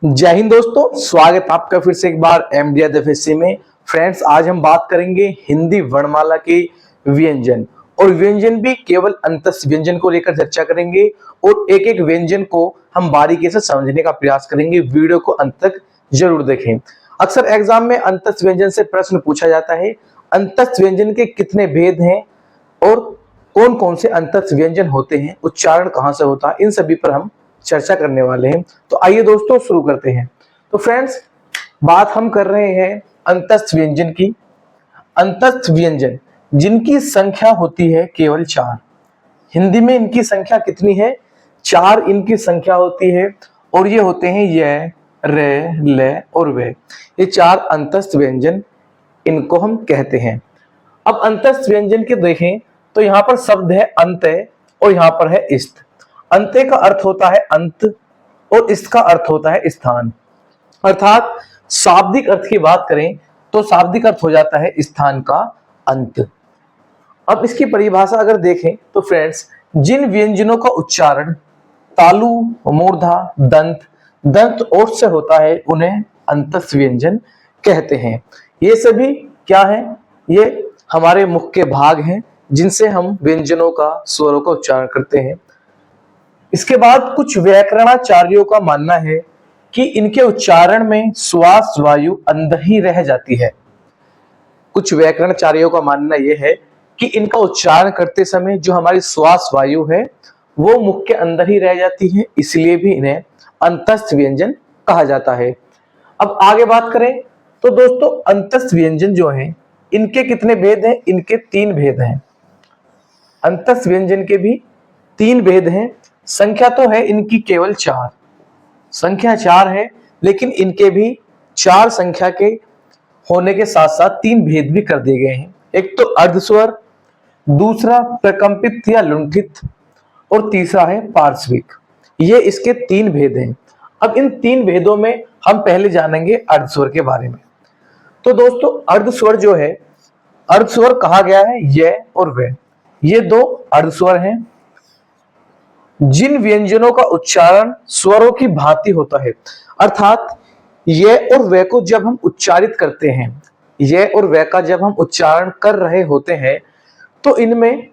जय हिंद दोस्तों, स्वागत आपका फिर से एक बार एमडीएफएससी में। फ्रेंड्स, आज हम बात करेंगे हिंदी वर्णमाला के व्यंजन और व्यंजन भी केवल अंतस्थ व्यंजन को लेकर चर्चा करेंगे और एक एक व्यंजन को हम बारीकी से समझने का प्रयास करेंगे। वीडियो को अंत तक जरूर देखें। अक्सर एग्जाम में अंतस्थ व्यंजन से प्रश्न पूछा जाता है, अंतस्थ व्यंजन के कितने भेद हैं और कौन कौन से अंतस्थ व्यंजन होते हैं, उच्चारण कहां से होता है, इन सभी पर हम चर्चा करने वाले हैं। तो आइए दोस्तों शुरू करते हैं। तो फ्रेंड्स, बात हम कर रहे हैं अंतस्थ व्यंजन की। अंतस्थ व्यंजन जिनकी संख्या होती है केवल 4। हिंदी में इनकी संख्या कितनी है? 4 इनकी संख्या होती है और ये होते हैं य, रे, ले और वे। ये 4 अंतस्थ व्यंजन इनको हम कहते हैं। अब अंतस्थ व्यंजन के देखें तो यहाँ पर शब्द है अंत्य और यहाँ पर है इस्त। अंत्य का अर्थ होता है अंत और इस्त का अर्थ होता है स्थान। अर्थात शाब्दिक अर्थ की बात करें तो शाब्दिक अर्थ हो जाता है स्थान का अंत। अब इसकी परिभाषा अगर देखें तो फ्रेंड्स, जिन व्यंजनों का उच्चारण तालु, मूर्धा, दंत, दंत ओठ से होता है उन्हें अंतस्थ व्यंजन कहते हैं। ये सभी क्या है? ये हमारे मुख के भाग हैं जिनसे हम व्यंजनों का, स्वरों का उच्चारण करते हैं। इसके बाद कुछ व्याकरणाचार्यों का मानना है कि इनके उच्चारण में श्वास वायु अंदर ही रह जाती है। कुछ व्याकरणाचार्यों का मानना यह है कि इनका उच्चारण करते समय जो हमारी श्वास वायु है वो मुख के अंदर ही रह जाती है, इसलिए भी इन्हें अंतस्थ व्यंजन कहा जाता है। अब आगे बात करें तो दोस्तों, अंतस्थ व्यंजन जो है इनके कितने भेद हैं? इनके 3 भेद हैं। अंतस्थ व्यंजन के भी 3 भेद हैं। संख्या तो है इनकी केवल 4, संख्या 4 है, लेकिन इनके भी 4 संख्या के होने के साथ साथ 3 भेद भी कर दिए गए हैं। एक तो अर्धस्वर, दूसरा प्रकंपित या लुंठित और तीसरा है पार्श्विक। ये इसके 3 भेद हैं। अब इन 3 भेदों में हम पहले जानेंगे अर्धस्वर के बारे में। तो दोस्तों, अर्धस्वर जो है, अर्धस्वर कहा गया है ये और वे, ये 2 अर्धस्वर हैं। जिन व्यंजनों का उच्चारण स्वरों की भांति होता है, अर्थात ये और वे को जब हम उच्चारित करते हैं, ये और वे का जब हम उच्चारण कर रहे होते हैं तो इनमें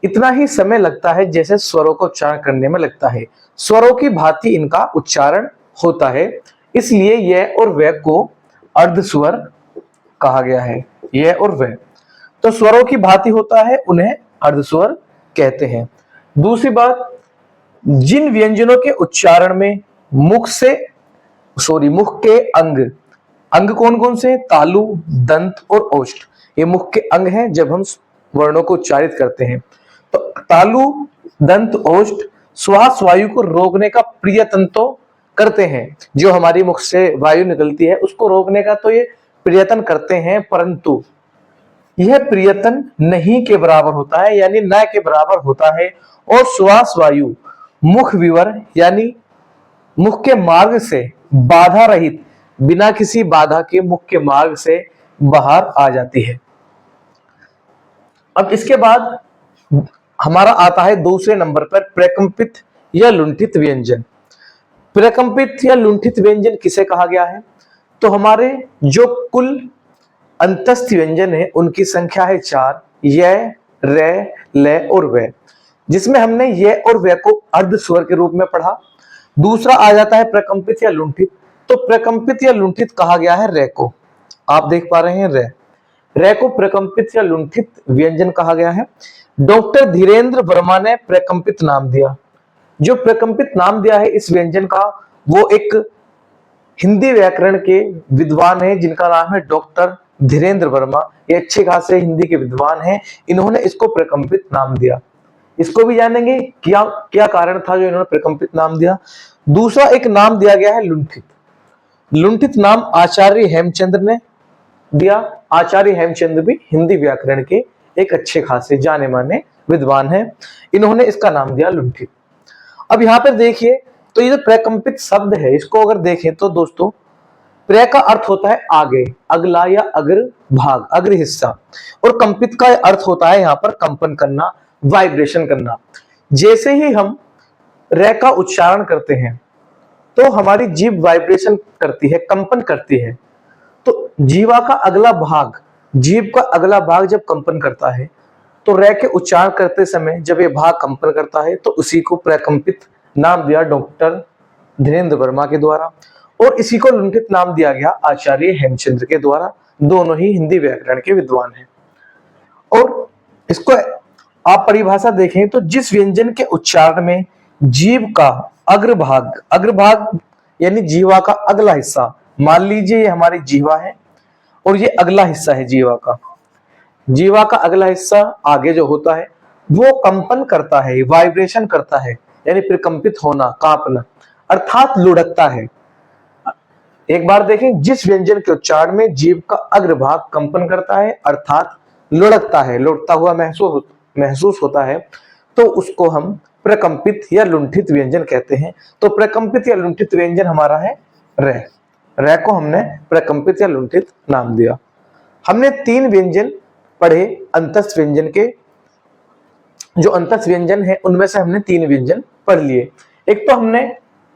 इतना ही समय लगता है जैसे स्वरों का उच्चारण करने में लगता है। स्वरों की भांति इनका उच्चारण होता है, इसलिए ये और वे को अर्धस्वर कहा गया है। ये और वे तो स्वरों की भांति होता है, उन्हें अर्धस्वर कहते हैं। दूसरी बात, जिन व्यंजनों के उच्चारण में मुख के अंग कौन कौन से? तालु, दंत और ओष्ठ। ये मुख के अंग हैं जब हम वर्णों को उच्चारित करते हैं। तो तालु, दंत, ओष्ठ श्वास वायु को रोकने का प्रयत्न तो करते हैं। जो हमारी मुख से वायु निकलती है उसको रोकने का तो ये प्रयत्न करते हैं, परंतु यह प्रयत्न नहीं के बराबर होता है, यानी न के बराबर होता है। और श्वास वायु मुख विवर यानी मुख के मार्ग से बाधा रहित, बिना किसी बाधा के मुख के मार्ग से बाहर आ जाती है। अब इसके बाद हमारा आता है दूसरे नंबर पर प्रकंपित या लुंठित व्यंजन। प्रकंपित या लुंठित व्यंजन किसे कहा गया है? तो हमारे जो कुल अंतस्थ व्यंजन है उनकी संख्या है 4, य, रे, ले और वे, जिसमें हमने ये और वे को अर्धस्वर के रूप में पढ़ा। दूसरा आ जाता है प्रकंपित या लुंठित। तो प्रकंपित या लुंठित कहा गया है रे को। आप देख पा रहे हैं रे को प्रकंपित या लुंठित व्यंजन कहा गया है। डॉक्टर धीरेन्द्र वर्मा ने प्रकंपित नाम दिया। जो प्रकंपित नाम दिया है इस व्यंजन का, वो एक हिंदी व्याकरण के विद्वान है जिनका नाम है डॉक्टर धीरेन्द्र वर्मा। ये अच्छे खासे हिंदी के विद्वान हैं, इन्होंने इसको प्रकंपित नाम दिया। इसको भी जानेंगे क्या क्या कारण था जो इन्होंने प्रकंपित नाम दिया। दूसरा एक नाम दिया गया है लुंठित। लुंठित नाम आचार्य हेमचंद्र ने दिया। आचार्य हेमचंद्र भी हिंदी व्याकरण के एक अच्छे खासे जाने माने विद्वान हैं, इन्होंने इसका नाम दिया लुंठित। अब यहाँ पर देखिए, तो ये जो प्रकंपित शब्द है इसको अगर देखें तो दोस्तों, प्र का अर्थ होता है आगे, अगला या अग्र भाग, अग्र हिस्सा, और कंपित का अर्थ होता है यहाँ पर कंपन करना, वाइब्रेशन करना। जैसे ही हम रे का उच्चारण करते हैं तो हमारी जीभ वाइब्रेशन करती है, कंपन करती है। तो जीवा का अगला भाग, जीभ का अगला भाग जब कंपन करता है तो रे के उच्चारण करते समय जब ये भाग कंपन करता है तो उसी को प्रकंपित नाम दिया डॉक्टर धीरेन्द्र वर्मा के द्वारा, और इसी को लुंठित नाम दिया गया आचार्य हेमचंद्र के द्वारा। दोनों ही हिंदी व्याकरण के विद्वान हैं। और इसको आप परिभाषा देखें तो जिस व्यंजन के उच्चारण में जीभ का अग्रभाग, अग्रभाग यानी जीवा का अगला हिस्सा, मान लीजिए ये हमारी जीवा है और ये अगला हिस्सा है जीवा का, जीवा का अगला हिस्सा आगे जो होता है वो कंपन करता है, वाइब्रेशन करता है, यानी प्रकंपित होना, कांपना, अर्थात लुढ़कता है। एक बार देखें, जिस व्यंजन के उच्चारण में जीभ का अग्रभाग कंपन करता है अर्थात लुढ़कता है, लुढ़कता हुआ महसूस होता है, तो उसको हम प्रकंपित या लुंठित व्यंजन कहते हैं। तो प्रकंपित या लुंठित व्यंजन हमारा है रे। रे को हमने प्रकंपित या लुंठित नाम दिया। हमने 3 व्यंजन पढ़े अंतस्थ व्यंजन के, जो अंतस्थ व्यंजन है उनमें से हमने 3 व्यंजन पढ़ लिए। एक तो हमने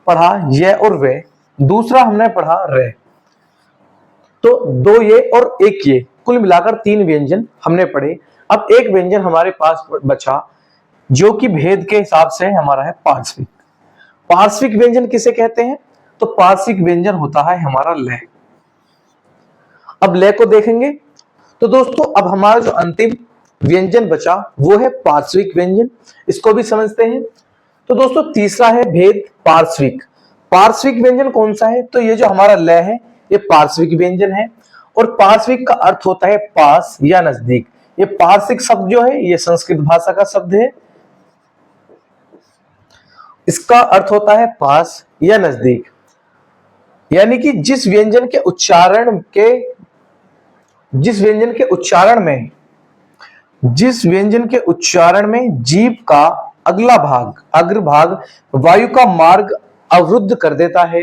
पढ़ा ये और वे, दूसरा हमने पढ़ा रे। तो 2 ये और 1 ये, कुल मिलाकर 3 व्यंजन हमने पढ़े। अब एक व्यंजन हमारे पास बचा जो कि भेद के हिसाब से हमारा है पार्श्विक। पार्श्विक व्यंजन किसे कहते हैं? तो पार्श्विक व्यंजन होता है हमारा लय। अब लय को देखेंगे तो दोस्तों अब हमारा जो अंतिम व्यंजन बचा वो है पार्श्विक व्यंजन, इसको भी समझते हैं। तो दोस्तों तीसरा है भेद पार्श्विक। पार्श्विक व्यंजन कौन सा है? तो ये जो हमारा लय है ये पार्श्विक व्यंजन है, और पार्श्विक का अर्थ होता है पास या नजदीक। ये पार्श्विक शब्द जो है ये संस्कृत भाषा का शब्द है, इसका अर्थ होता है पास या नजदीक। यानी कि जिस व्यंजन के उच्चारण में जीभ का अगला भाग, अग्रभाग वायु का मार्ग अवरुद्ध कर देता है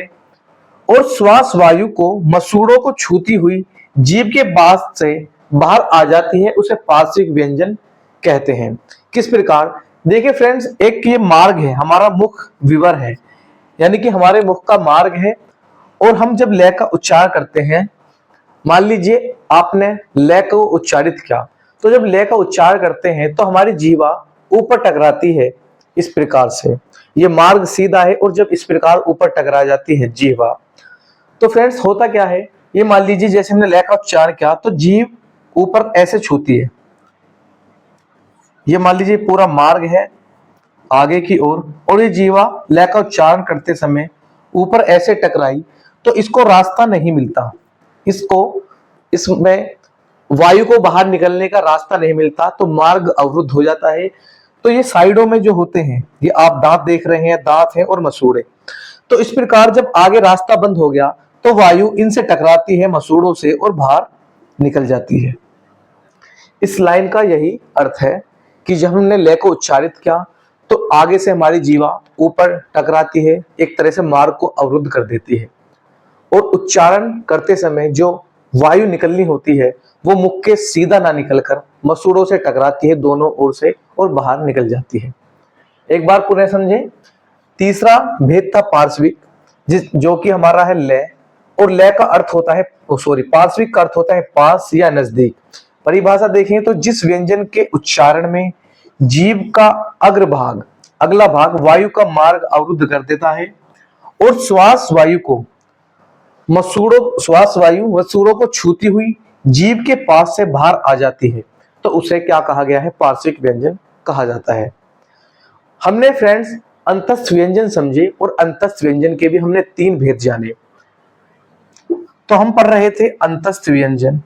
और श्वास वायु को मसूड़ों को छूती हुई जीभ के पास से बाहर आ जाती है, उसे पार्श्विक व्यंजन कहते हैं। किस प्रकार? देखिए फ्रेंड्स, एक ये मार्ग है, हमारा मुख विवर है, यानी कि हमारे मुख का मार्ग है, और हम जब लय का उच्चारण करते हैं, मान लीजिए आपने लय को उच्चारित किया, तो जब लय का उच्चारण करते हैं तो हमारी जीवा ऊपर टकराती है इस प्रकार से, ये मार्ग सीधा है, और जब इस प्रकार ऊपर टकरा जाती है जीवा, तो फ्रेंड्स होता क्या है, ये मान लीजिए जैसे हमने लय का उच्चारण किया तो जीभ ऊपर ऐसे छूती है, ये मान लीजिए पूरा मार्ग है आगे की ओर, और ये जीवा लय का उच्चारण करते समय ऊपर ऐसे टकराई तो इसको रास्ता नहीं मिलता, इसमें वायु को बाहर निकलने का रास्ता नहीं मिलता, तो मार्ग अवरुद्ध हो जाता है। तो ये साइडों में जो होते हैं, ये आप दांत देख रहे हैं, दांत हैं और मसूड़े, तो इस प्रकार जब आगे रास्ता बंद हो गया तो वायु इनसे टकराती है मसूड़ों से और बाहर निकल जाती है। इस लाइन का यही अर्थ है कि जब हमने लय को उच्चारित किया तो आगे से हमारी जीवा ऊपर टकराती है, एक तरह से मार्ग को अवरुद्ध कर देती है, और उच्चारण करते समय जो वायु निकलनी होती है वो मुख के सीधा ना निकलकर मसूड़ों से टकराती है दोनों ओर से और बाहर निकल जाती है। एक बार पुनः समझे, तीसरा भेद था पार्श्विक, जो कि हमारा है लय, और लय का अर्थ होता है पार्श्विक का अर्थ होता है पास या नजदीक। परिभाषा देखें तो जिस व्यंजन के उच्चारण में जीभ का अग्रभाग, अगला भाग वायु का मार्ग अवरुद्ध कर देता है और श्वास वायु मसूड़ों को छूती हुई जीभ के पास से बाहर आ जाती है, तो उसे क्या कहा गया है? पार्श्विक व्यंजन कहा जाता है। हमने फ्रेंड्स अंतस्थ व्यंजन समझे, और अंतस्थ व्यंजन के भी हमने 3 भेद जाने। तो हम पढ़ रहे थे अंतस्थ व्यंजन,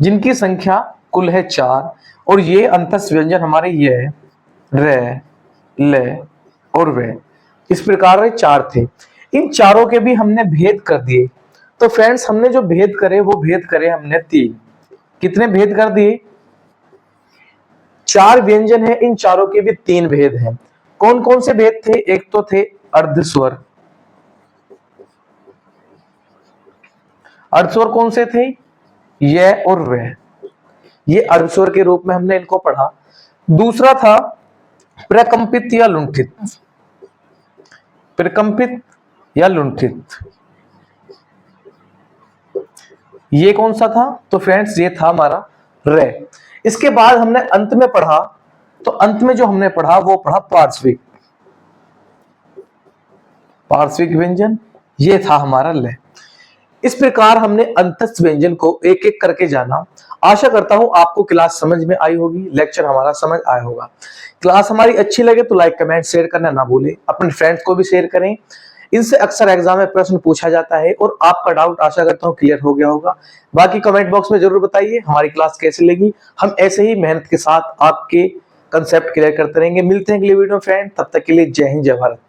जिनकी संख्या कुल है 4, और ये अंतस्थ व्यंजन हमारे ये है रे, ले और वे, इस प्रकार के 4 थे। इन चारों के भी हमने भेद कर दिए। तो फ्रेंड्स हमने जो भेद करे वो भेद करे हमने 3। कितने भेद कर दिए? 4 व्यंजन है, इन चारों के भी 3 भेद हैं। कौन कौन से भेद थे? एक तो थे अर्धस्वर। अर्धस्वर कौन से थे? ये और वे, ये अर्धस्वर के रूप में हमने इनको पढ़ा। दूसरा था प्रकंपित या लुंठित, प्रकंपित या लुंठित, ये कौन सा था? तो फ्रेंड्स ये था हमारा रे। इसके बाद हमने अंत में पढ़ा, तो अंत में जो हमने पढ़ा वो पढ़ा पार्श्विक, पार्श्विक व्यंजन, ये था हमारा लय। इस प्रकार हमने अंतस्थ व्यंजन को एक एक करके जाना। आशा करता हूं आपको क्लास समझ में आई होगी, लेक्चर हमारा समझ आया होगा। क्लास हमारी अच्छी लगे तो लाइक कमेंट शेयर करना ना भूलें, अपने फ्रेंड्स को भी शेयर करें। इनसे अक्सर एग्जाम में प्रश्न पूछा जाता है और आपका डाउट आशा करता हूं क्लियर हो गया होगा। बाकी कमेंट बॉक्स में जरूर बताइए हमारी क्लास कैसी लगी। हम ऐसे ही मेहनत के साथ आपके कंसेप्ट क्लियर करते रहेंगे। मिलते हैं अगले वीडियो में फ्रेंड, तब तक के लिए जय हिंद जय भारत।